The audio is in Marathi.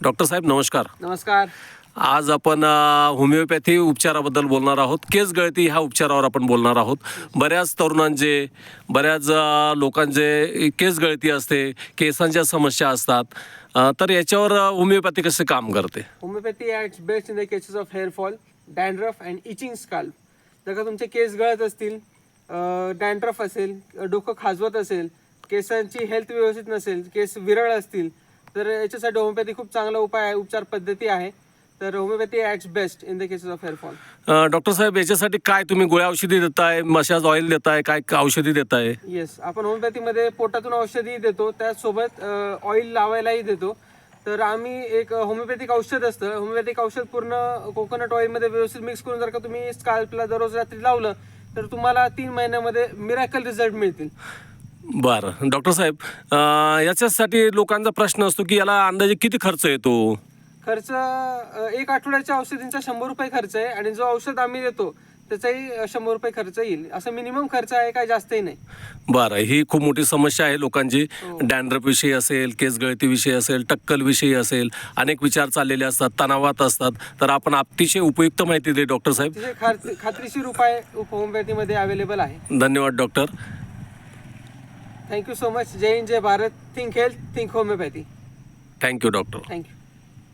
डॉक्टर साहेब नमस्कार. नमस्कार. आज आपण होमिओपॅथी उपचाराबद्दल बोलणार आहोत. केस गळती ह्या उपचारावर आपण बोलणार आहोत. बऱ्याच तरुणांचे बऱ्याच लोकांचे केस गळती असते, केसांच्या समस्या असतात. तर याच्यावर होमिओपॅथी कसे काम करते? Homeopathy acts best in the cases of hair fall, dandruff and itching scalp. जर का तुमचे केस गळत असतील, डॅन्ड्रफ असेल, डोकं खाजवत असेल, केसांची हेल्थ व्यवस्थित नसेल, केस विरळ असतील, तर याच्यासाठी होमिओपॅथी खूप चांगला उपाय आहे, उपचार पद्धती आहे. तर homoeopathy acts best in the cases of hair fall. Doctor साहेब याच्यासाठी काय तुम्ही गोळ्या औषधी देताय, मसाज ऑइल देताय, काय औषधी देताय? येस, आपण होमिओपॅथीमध्ये पोटातून औषधी देतो, त्याचसोबत ऑइल लावायलाही देतो. तर आम्ही एक होमिओपॅथिक औषध असतं, होमिओपॅथिक औषध पूर्ण कोकोनट ऑइलमध्ये व्यवस्थित मिक्स करून जर का तुम्ही स्काल्पला दररोज रात्री लावलं तर तुम्हाला 3 महिन्यामध्ये मिरॅकल रिझल्ट मिळतील. बरं डॉक्टर साहेब, याच्यासाठी लोकांचा प्रश्न असतो की याला अंदाजे किती खर्च येतो? खर्च 1 आठवड्याच्या औषधींचा 100 रुपये खर्च आहे आणि जो औषध आम्ही देतो त्याचाही 100 रुपये खर्च येईल. असं मिनिमम खर्च आहे, काय जास्तही नाही. बरं, ही खूप मोठी समस्या आहे लोकांची. डॅन्ड्रफ विषयी असेल, केस गळती विषयी असेल, टक्कल विषयी असेल, अनेक विचार चाललेले असतात, तणावात असतात. तर आपण अतिशय उपयुक्त माहिती दिली डॉक्टर साहेब. तिचे खात्रीशीर उपाय होमिओपॅथीमध्ये अवेलेबल आहे. धन्यवाद डॉक्टर. Thank you so much. जय हिंद, जय भारत. Think health, think homoeopathy. Thank you doctor. Thank you.